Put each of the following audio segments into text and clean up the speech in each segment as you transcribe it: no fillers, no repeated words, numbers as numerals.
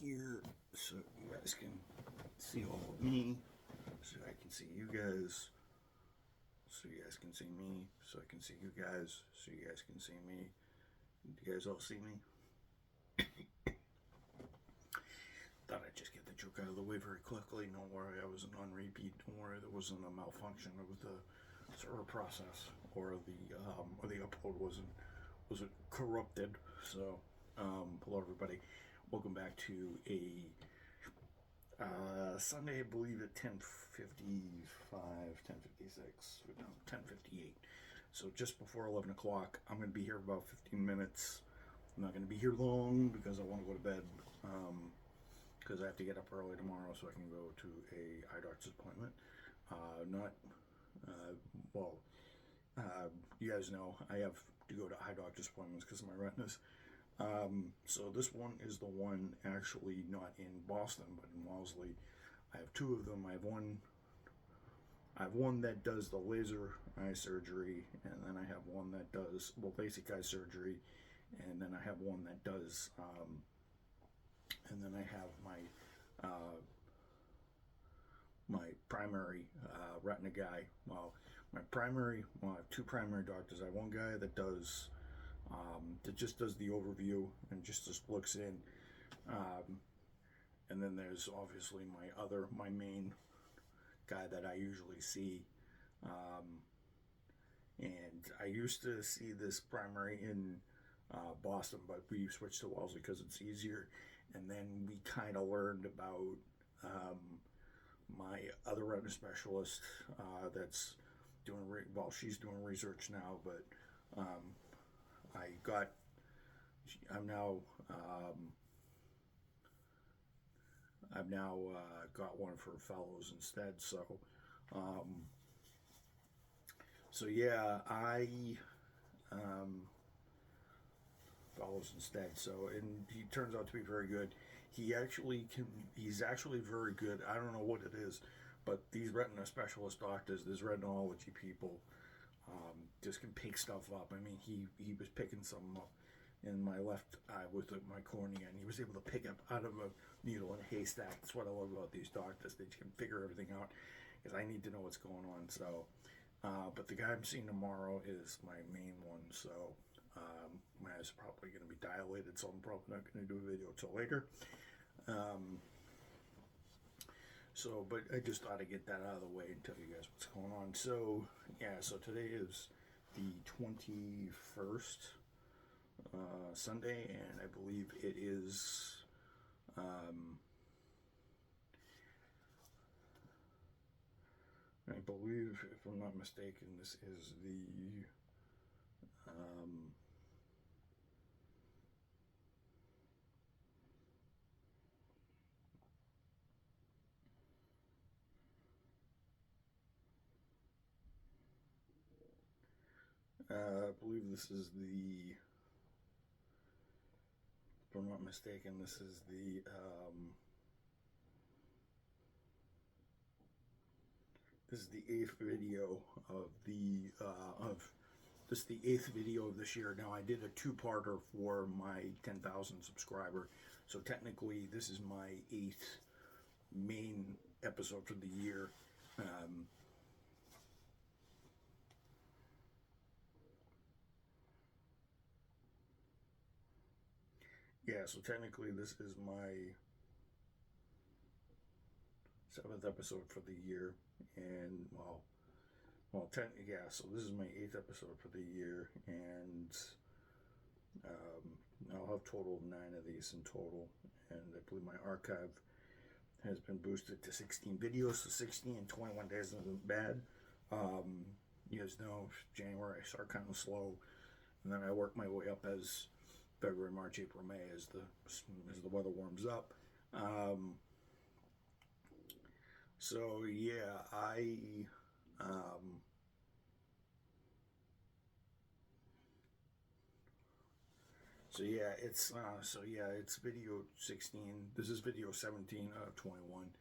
here so you guys can see all of me, so I can see you guys, so you guys can see me, so I can see you guys, so you guys can see me. You guys all see me? Thought I'd just get the joke out of the way very quickly. Don't worry, I wasn't on repeat. Don't worry, there wasn't a malfunction of the server process, or the upload wasn't corrupted. So, hello everybody. Welcome back to a Sunday, I believe at 10:55, 10:56, no, 10:58. So just before 11 o'clock. I'm going to be here about 15 minutes. I'm not going to be here long because I want to go to bed. Because I have to get up early tomorrow so I can go to a eye doctor's appointment. You guys know I have to go to eye doctor's appointments because of my retinas. So this one is the one actually not in Boston, but in Wellesley. I have two of them. I have one that does the laser eye surgery, and then I have one that does, basic eye surgery, and then I have one that does, and then I have my primary retina guy. I have two primary doctors. I have one guy that does that just does the overview and just looks in, and then there's obviously my main guy that I usually see, and I used to see this primary in Boston, but we switched to Wellesley because it's easier. And then we kind of learned about my other retina specialist that's doing, she's doing research now, but I've now got one for fellows instead. So yeah, fellows instead. So, and he turns out to be very good. He's actually very good. I don't know what it is, but these retina specialist doctors, these retinology people, just can pick stuff up. I mean, he was picking something up in my left eye with my cornea, and he was able to pick up out of a needle in a haystack. That's what I love about these doctors. They can figure everything out, because I need to know what's going on. So, but the guy I'm seeing tomorrow is my main one. So, my eyes are probably going to be dilated, so I'm probably not going to do a video till later. But I just thought I'd get that out of the way and tell you guys what's going on. So, yeah, so today is the 21st, Sunday, and I believe it is, I believe, if I'm not mistaken, this is the, I believe this is the, if I'm not mistaken, this is the, this is the 8th video of the 8th video of this year. Now, I did a two-parter for my 10,000 subscriber, so technically this is my 8th main episode for the year. Yeah, so technically this is my 7th episode for the year, and so this is my 8th episode for the year, and I'll have total 9 of these in total, and I believe my archive has been boosted to 16 videos, so 16 in 21 days isn't bad. You guys know, January I start kind of slow, and then I work my way up as February, March, April, May as the weather warms up. So yeah, it's video 16. This is video 17 out of 21.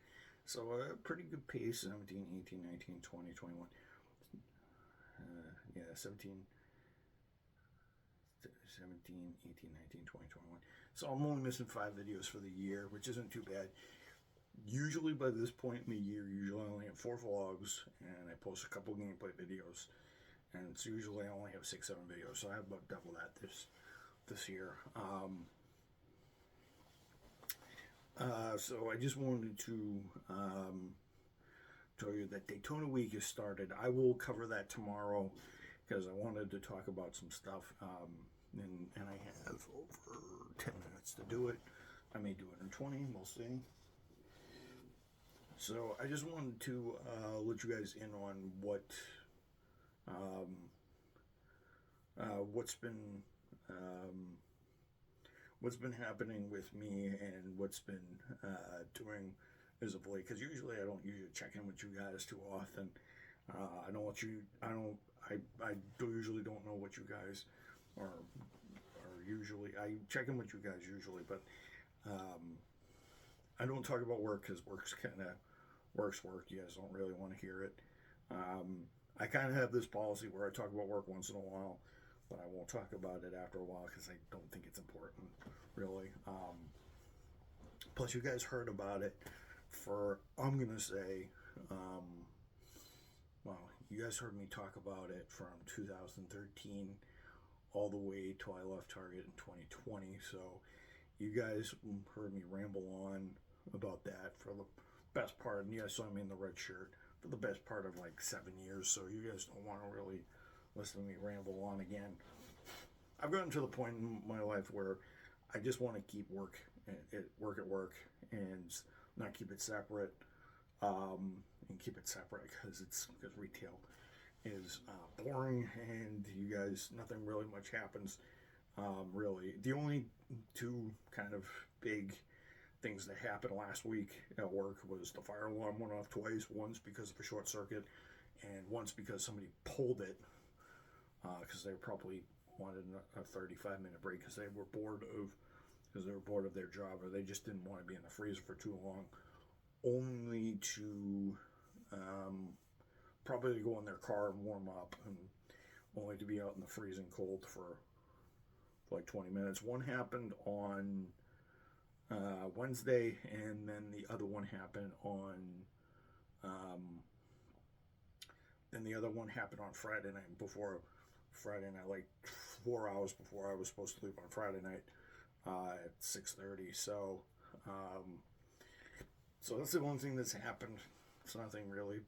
So a pretty good pace. 17, 18, 19, 20, 21. 17. 17, 18, 19, 20, 21. So I'm only missing 5 videos for the year, which isn't too bad. Usually by this point in the year, usually I only have 4 vlogs, and I post a couple gameplay videos. And it's usually I only have 6, 7 videos, so I have about double that this year. So I just wanted to tell you that Daytona Week has started. I will cover that tomorrow because I wanted to talk about some stuff, and I have over 10 minutes to do it. I may do it in 20, we'll see. So I just wanted to let you guys in on what's been happening with me and what's been doing as of late. Because usually I don't usually check in with you guys too often. I usually don't know what you guys are usually. I check in with you guys usually, but I don't talk about work because work's kind of work. You guys don't really want to hear it. I kind of have this policy where I talk about work once in a while, but I won't talk about it after a while because I don't think it's important, really. Plus, you guys heard about it for, I'm going to say, well, you guys heard me talk about it from 2013 all the way till I left Target in 2020. So you guys heard me ramble on about that for the best part, and you guys saw me in the red shirt for the best part of like 7 years, so you guys don't want to really listen to me ramble on again. I've gotten to the point in my life where I just want to keep work at work and not keep it separate, and keep it separate because retail is boring, and you guys, nothing really much happens. Really, the only 2 kind of big things that happened last week at work was the fire alarm went off twice, once because of a short circuit and once because somebody pulled it because they probably wanted a 35-minute break because they were bored of their job, or they just didn't want to be in the freezer for too long, only to probably go in their car and warm up, and only to be out in the freezing cold for like 20 minutes. One happened on Wednesday, and then the other one happened on Friday night, like 4 hours before I was supposed to leave on Friday night at 6:30. So that's the only thing that's happened. It's nothing really.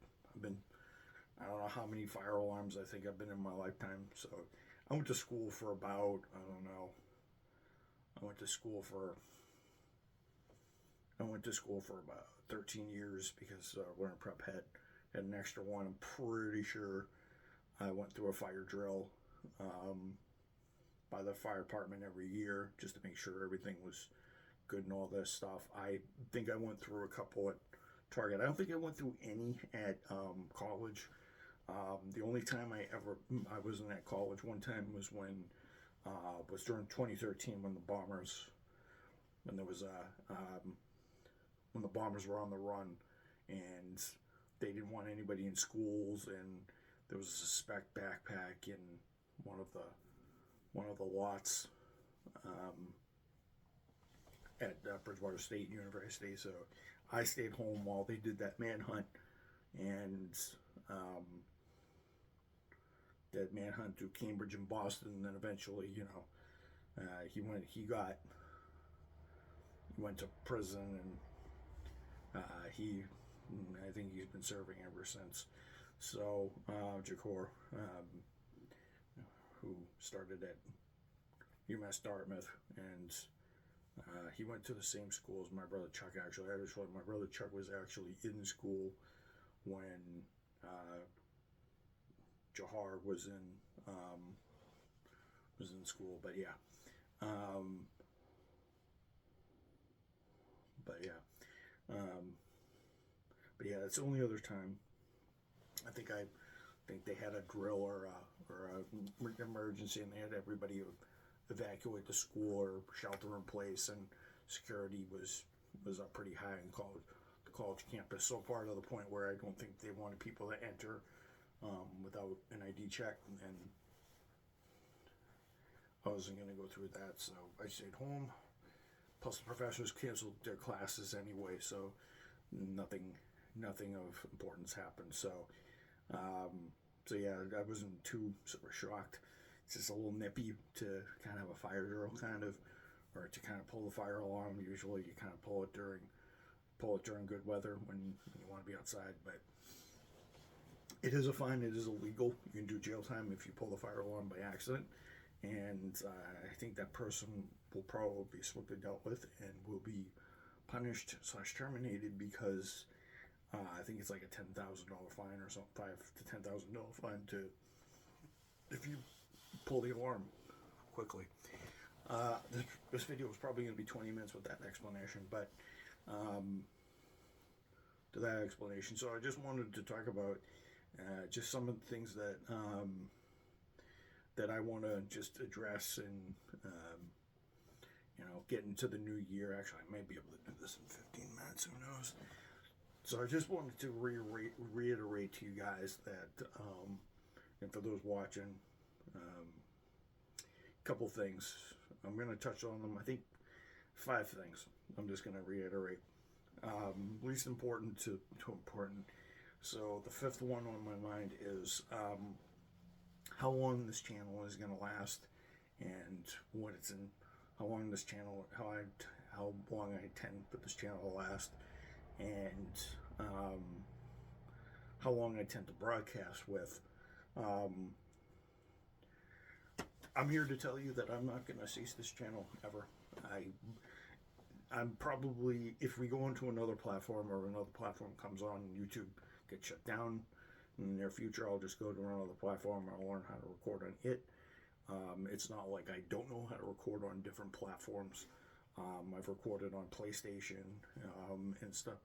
I don't know how many fire alarms I think I've been in my lifetime. So I went to school for about, I went to school for about 13 years because Winter Prep had an extra one. I'm pretty sure I went through a fire drill by the fire department every year just to make sure everything was good and all this stuff. I think I went through a couple at Target. I don't think I went through any at college. The only time I wasn't at college one time was was during 2013 when the bombers were on the run, and they didn't want anybody in schools, and there was a suspect backpack in one of the lots at Bridgewater State University. So I stayed home while they did that manhunt, and that manhunt through Cambridge and Boston, and then eventually, he went to prison, and I think he's been serving ever since. So Jakor, who started at UMass Dartmouth, and he went to the same school as my brother Chuck. Actually, my brother Chuck was actually in school when Jahar was in school. But yeah, that's the only other time. I think they had a drill or a emergency, and they had everybody evacuate the school or shelter in place, and security was up pretty high in the college campus, so far to the point where I don't think they wanted people to enter without an ID check. And I wasn't going to go through that, so I stayed home. Plus, the professors canceled their classes anyway, so nothing of importance happened. So, yeah, I wasn't too sort of shocked. It's just a little nippy to kind of have a fire drill, or to kind of pull the fire alarm. Usually, you kind of pull it during good weather when you want to be outside, but it is a fine. It is illegal. You can do jail time if you pull the fire alarm by accident, and I think that person will probably be swiftly dealt with and will be punished / terminated, because I think it's like a $10,000 fine or something, $5,000 to $10,000 fine if you pull the alarm quickly. This video is probably going to be 20 minutes with that explanation, but to that explanation. So I just wanted to talk about just some of the things that that I want to just address and get into the new year. Actually, I may be able to do this in 15 minutes. Who knows? So I just wanted to reiterate to you guys that, and for those watching, a couple things. I'm going to touch on them. I think 5 things. I'm just going to reiterate. Least important to important. So the 5th one on my mind is how long this channel is going to last, and what it's in. How long this channel, how long I intend for this channel to last, and how long I tend to broadcast with. I'm here to tell you that I'm not going to cease this channel ever. I'm probably, if we go into another platform or another platform comes on, YouTube gets shut down in the near future, I'll just go to another platform and I'll learn how to record on it. It's not like I don't know how to record on different platforms. I've recorded on PlayStation and stuff.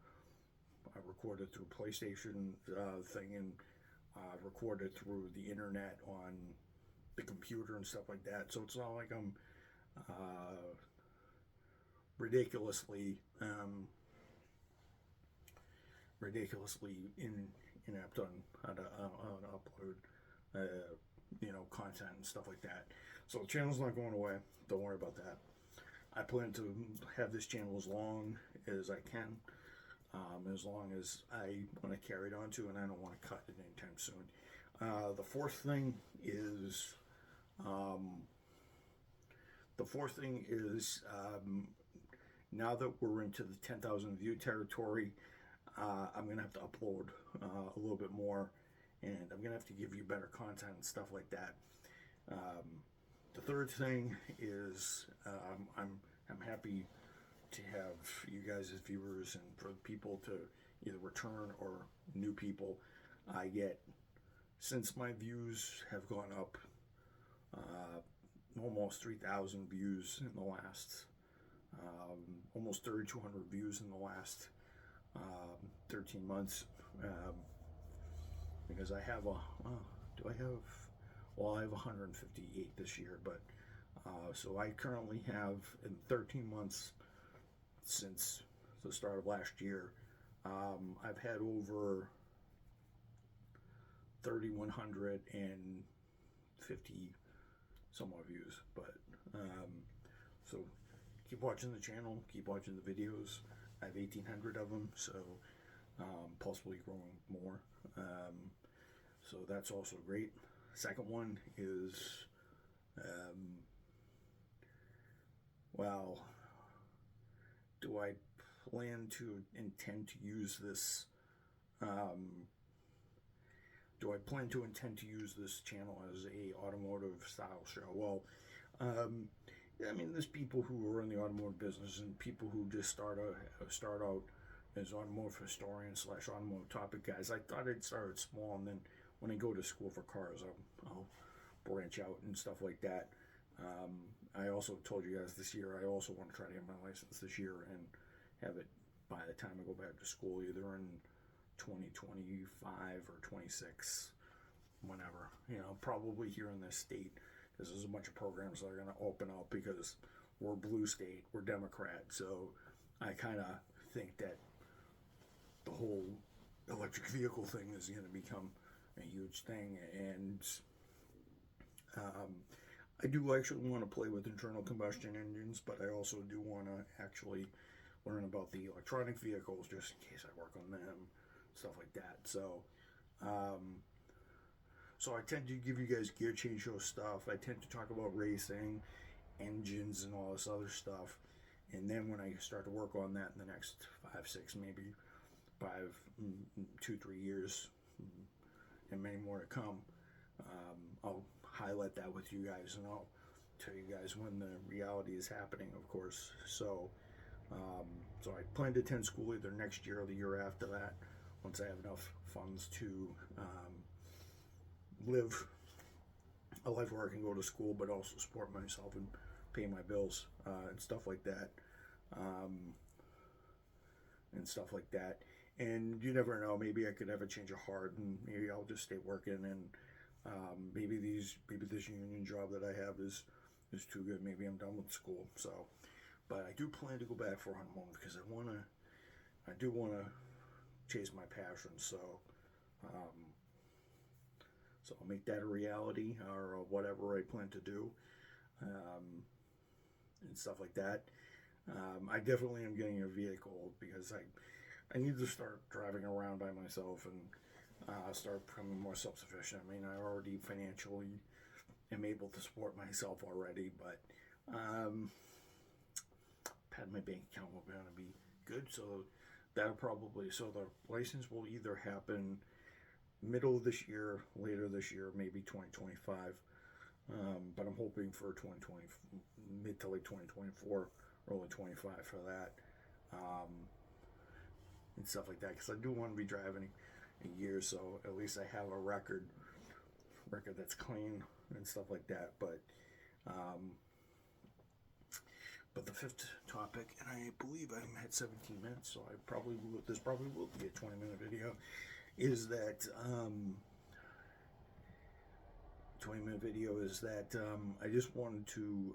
I recorded through PlayStation thing, and recorded through the internet on the computer and stuff like that. So it's not like I'm ridiculously inept on how to upload content and stuff like that. So the channel's not going away. Don't worry about that. I plan to have this channel as long as I can, as long as I want to carry it on to, and I don't want to cut it anytime soon. The fourth thing is now that we're into the 10,000 view territory, I'm going to have to upload a little bit more, and I'm going to have to give you better content and stuff like that. The third thing is I'm happy to have you guys as viewers, and for people to either return or new people. I get, since my views have gone up almost 3,000 views in the last, almost 3,200 views in the last 13 months, because I have I have 158 this year, but so I currently have, in 13 months since the start of last year, I've had over 3,150 some odd views. But so keep watching the channel, keep watching the videos. I have 1,800 of them, so possibly growing more. So that's also great. Second one is, well, do I intend to use this channel as a automotive style show? Well, I mean, there's people who are in the automotive business and people who just start out as automotive historians / automotive topic guys. I thought I'd start small, and then when I go to school for cars, I'll branch out and stuff like that. I also told you guys this year, I also want to try to get my license this year and have it by the time I go back to school, either in 2025 or 26, whenever. Probably here in this state, because there's a bunch of programs that are going to open up, because we're a blue state, we're Democrat, so I kind of think that the whole electric vehicle thing is going to become a huge thing, and I do actually want to play with internal combustion engines, but I also do want to actually learn about the electronic vehicles just in case I work on them, stuff like that. Um, so I tend to give you guys gear change show stuff. I tend to talk about racing, engines, and all this other stuff. And then when I start to work on that in the next 5, 6, maybe 2, 3 years, and many more to come, I'll highlight that with you guys, and I'll tell you guys when the reality is happening, of course. So I plan to attend school either next year or the year after that, once I have enough funds to live a life where I can go to school, but also support myself and pay my bills and stuff like that, And you never know. Maybe I could have a change of heart, and maybe I'll just stay working. And maybe this union job that I have is too good. Maybe I'm done with school. So, but I do plan to go back for a honeymoon because I do wanna chase my passion. So I'll make that a reality, or whatever I plan to do, and stuff like that. I definitely am getting a vehicle because I need to start driving around by myself and start becoming more self-sufficient. I mean, I already financially am able to support myself already, but my bank account will going to be good. So the license will either happen middle of this year, later this year, maybe 2025. But I'm hoping for 2020, mid to late 2024, early 25 for that, and stuff like that. Because I do want to be driving a year, so at least I have a record that's clean and stuff like that. But the fifth topic, and I believe I'm at 17 minutes, so this probably will be a 20-minute video, is that 20-minute video is that I just wanted to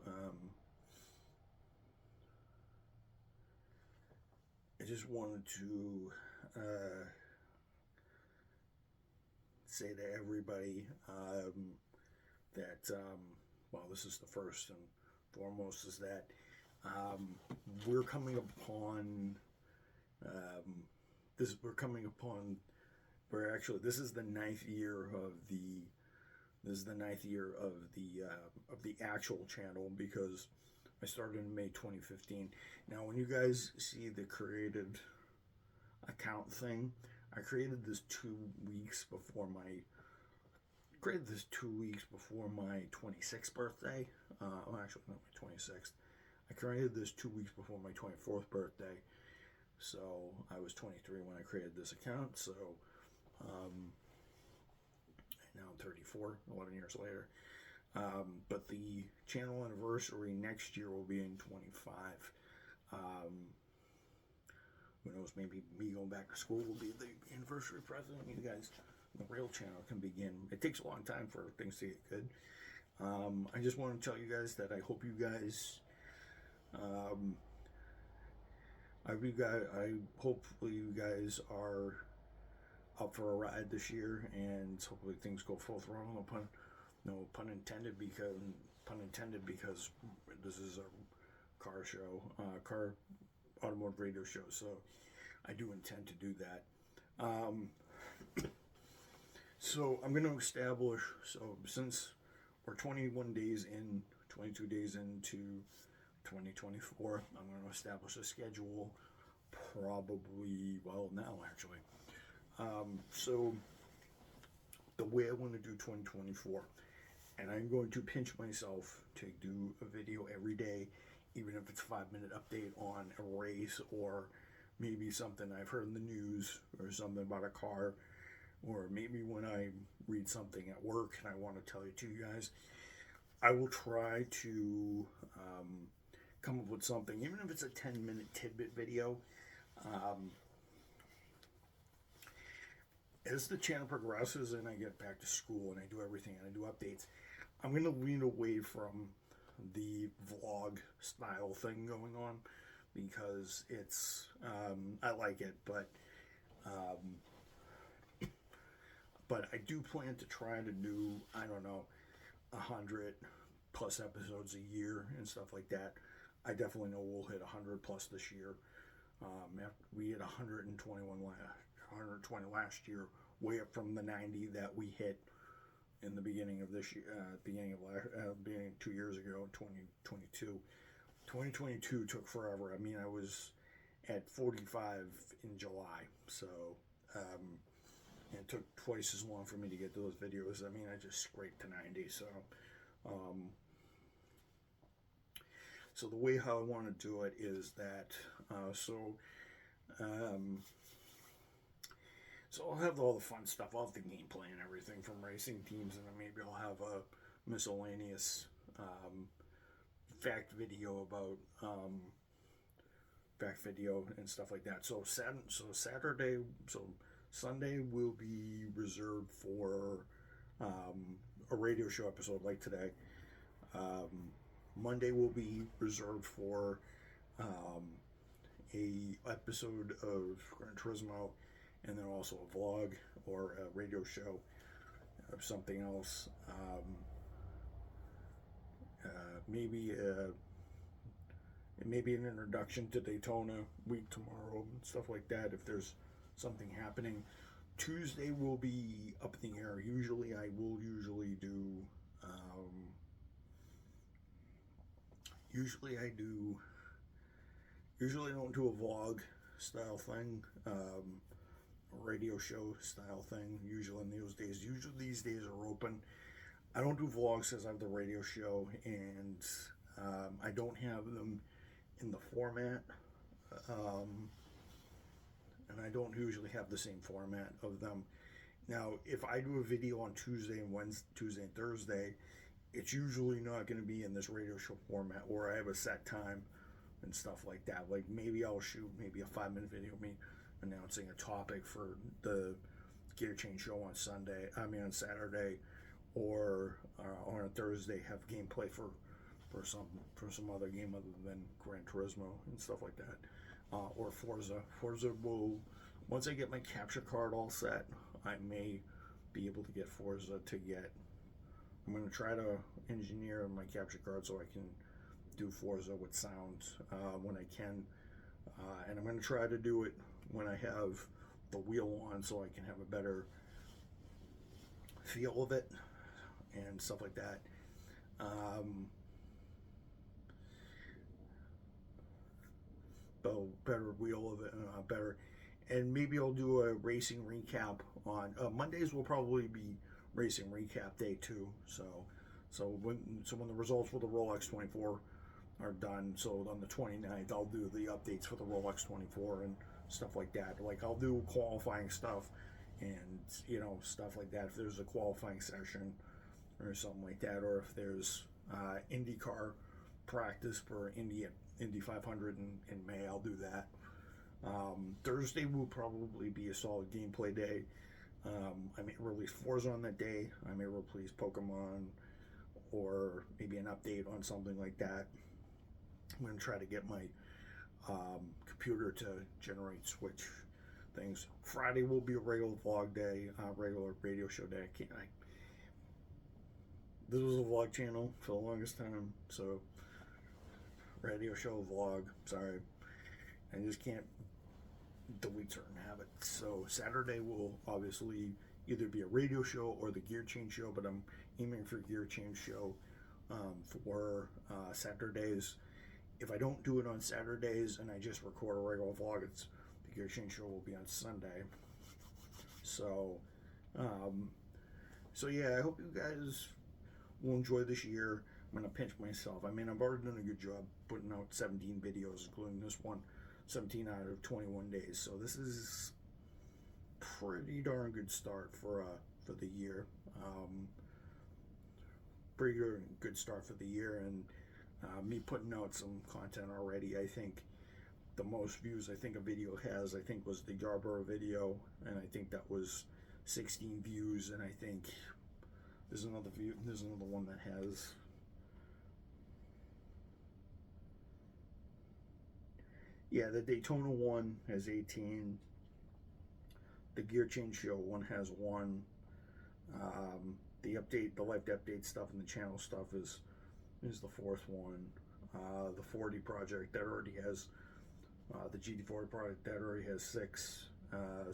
say to everybody that this is the first and foremost, is that we're coming upon this is the ninth year of the actual channel, because I started in May 2015. Now, when you guys see the created account thing, I created this 2 weeks before my 26th birthday. Actually, not my 26th. I created this 2 weeks before my 24th birthday. So I was 23 when I created this account. So now I'm 34, 11 years later. But the channel anniversary next year will be in 25. Who knows, maybe me going back to school will be the anniversary present. You guys, the real channel can begin. It takes a long time for things to get good. I just want to tell you guys that I hope you guys, hopefully you guys are up for a ride this year, and hopefully things go full throttle. No pun intended, because this is a car show, automotive radio show, so I do intend to do that. So I'm going to establish, since we're 22 days into 2024, I'm going to establish a schedule, probably, now actually. So the way I want to do 2024, and I'm going to pinch myself to do a video every day, even if it's a 5-minute update on a race, or maybe something I've heard in the news, or something about a car, or maybe when I read something at work and I want to tell it to you guys. I will try to come up with something, even if it's a 10-minute tidbit video. As the channel progresses and I get back to school and I do everything and I do updates, I'm going to lean away from the vlog style thing going on, because it's I like it, but I do plan to try to do, 100 plus episodes a year and stuff like that. I definitely know we'll hit 100 plus this year. We hit 120 last year, way up from the 90 that we hit in the beginning of this year, beginning 2 years ago, 2022. 2022 took forever. I mean, I was at 45 in July, so it took twice as long for me to get those videos. I mean, I just scraped to 90. So the way how I want to do it is that so I'll have all the fun stuff. I'll have the gameplay and everything from racing teams, and then maybe I'll have a miscellaneous fact video about and stuff like that. So Sunday will be reserved for a radio show episode like today. Monday will be reserved for a episode of Gran Turismo, and then also a vlog or a radio show of something else. Maybe an introduction to Daytona week tomorrow and stuff like that, if there's something happening. Tuesday will be up in the air. Usually I will do usually I don't do a vlog style thing, a radio show style thing, usually in those days. Usually these days are open. I don't do vlogs because I have the radio show, and I don't have them in the format, and I don't usually have the same format of them. Now, if I do a video on Tuesday and Thursday, it's usually not going to be in this radio show format where I have a set time and stuff like that. Like maybe I'll shoot maybe a 5-minute video of me announcing a topic for the Gear Change show on Saturday, or on a Thursday have gameplay for some other game other than Gran Turismo and stuff like that, or Forza. Forza will, once I get my capture card all set, I may be able to get Forza to get. I'm going to try to engineer my capture card so I can do Forza with sound when I can, and I'm going to try to do it when I have the wheel on so I can have a better feel of it and stuff like that. Better wheel of it, better, and maybe I'll do a racing recap on Mondays. Will probably be racing recap day 2. So when the results for the Rolex 24 are done, so on the 29th I'll do the updates for the Rolex 24 and stuff like that. Like I'll do qualifying stuff and stuff like that if there's a qualifying session or something like that, or if there's IndyCar practice for Indy 500 in May, I'll do that. Thursday will probably be a solid gameplay day. I may release Forza on that day. I may release Pokemon, or maybe an update on something like that. I'm going to try to get my computer to generate Switch things. Friday will be a regular vlog day, regular radio show day. This was a vlog channel for the longest time, so radio show, vlog, sorry. I just can't delete certain habits. So Saturday will obviously either be a radio show or the Gear Change show, but I'm aiming for Gear Change show for Saturdays. If I don't do it on Saturdays and I just record a regular vlog, the Gear Change show will be on Sunday. So yeah, I hope you guys will enjoy this year. I'm going to pinch myself. I mean, I've already done a good job putting out 17 videos, including this one, 17 out of 21 days. So this is pretty darn good start for the year. Pretty good start for the year, and me putting out some content already. I think the most views I think a video has, was the Yarborough video, and I think that was 16 views, and I think there's another one that has, yeah, the Daytona one has 18. The Gear Change show one has 1. The life update stuff and the channel stuff is is the fourth one. The 40 project that already has the GT40 project that already has 6. The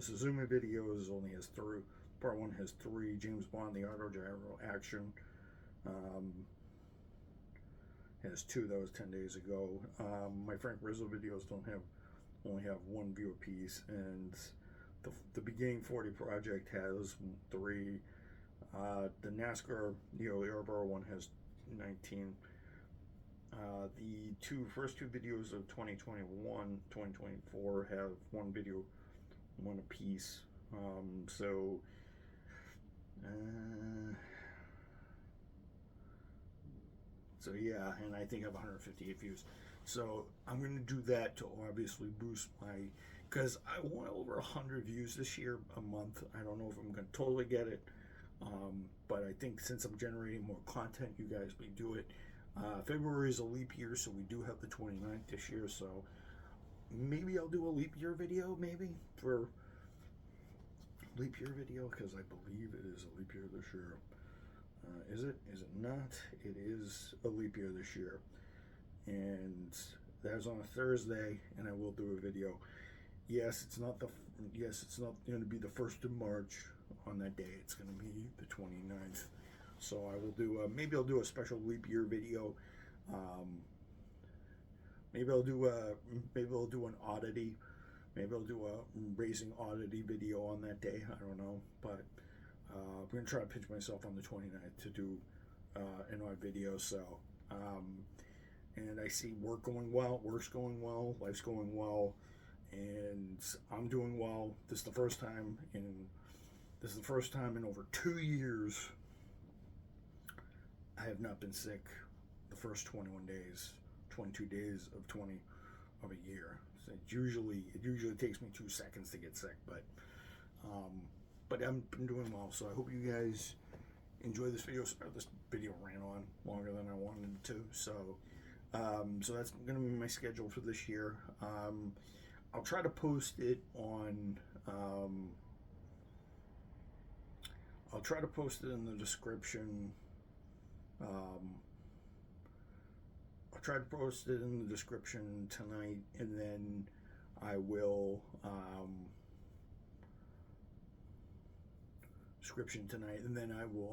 Suzume videos only has 3. Part 1 has 3. James Bond, the Auto Gyro Action, has 2. That was 10 days ago. My Frank Rizzo videos only have 1 view apiece, and the beginning 40 project has 3. The NASCAR Neo Airborough one has 19. The first two videos of 2021, 2024 have 1 video, 1 apiece. So yeah, and I think I have 158 views. So I'm going to do that to obviously boost my, because I want over 100 views this year a month. I don't know if I'm going to totally get it, but I think since I'm generating more content, you guys may do it. February is a leap year, so we do have the 29th this year, so maybe I'll do a leap year video, maybe, for leap year video, because I believe it is a leap year this year. Is it? Is it not? It is a leap year this year, and that's on a Thursday, and I will do a video. Yes, it's not going to be the 1st of March on that day. It's going to be the 29th. So I will do maybe I'll do a special leap year video. Maybe I'll do an oddity. Maybe I'll do a racing oddity video on that day. I don't know, but I'm gonna try to pitch myself on the 29th to do an odd video. So and I see work's going well, life's going well, and I'm doing well. This is the first time in over 2 years I have not been sick the first 22 days of a year. So it usually takes me 2 seconds to get sick, but I'm doing well. So I hope you guys enjoy this video. This video ran on longer than I wanted it to, so that's gonna be my schedule for this year. I'll try to post it on. I'll try to post it in the description. I'll try to post it in the description tonight, and then I will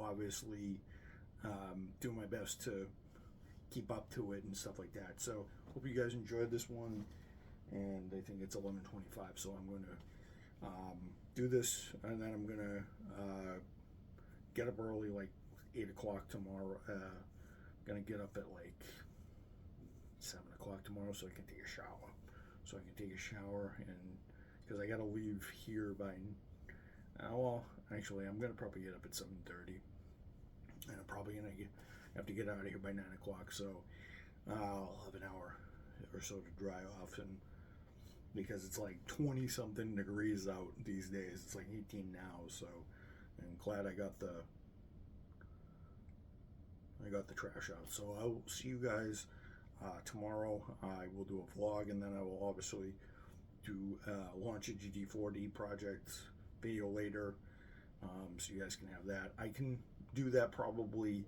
obviously do my best to keep up to it and stuff like that. So hope you guys enjoyed this one, and I think it's 11:25, so I'm going to do this, and then I'm going to get up early, like 8 o'clock tomorrow. Gonna get up at like 7 o'clock tomorrow, so I can take a shower. And because I gotta leave here by actually I'm gonna probably get up at 7:30, and I'm probably gonna have to get out of here by 9 o'clock. So I'll have an hour or so to dry off, and because it's like 20 something degrees out these days, it's like 18 now. So I'm glad I got the trash out. So I will see you guys tomorrow. I will do a vlog, and then I will obviously do launch a GT40 project video later, so you guys can have that. I can do that probably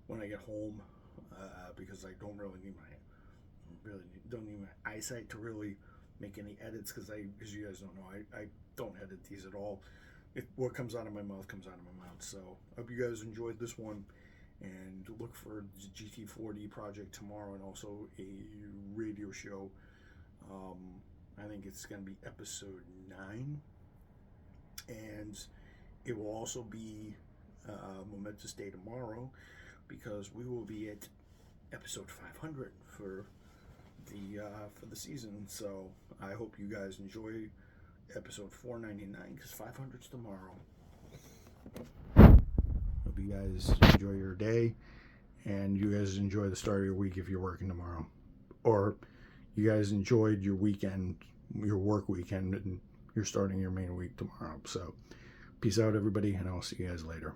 when I get home, because I don't need my eyesight to really make any edits, because you guys don't know, I don't edit these at all. What comes out of my mouth comes out of my mouth. So I hope you guys enjoyed this one, and look for the GT40 project tomorrow, and also a radio show. I think it's going to be episode 9, and it will also be a momentous day tomorrow, because we will be at episode 500 for the season. So I hope you guys enjoy episode 499, because 500's tomorrow. Hope you guys enjoy your day, and you guys enjoy the start of your week if you're working tomorrow, or you guys enjoyed your weekend, your work weekend, and you're starting your main week tomorrow. So peace out, everybody, and I'll see you guys later.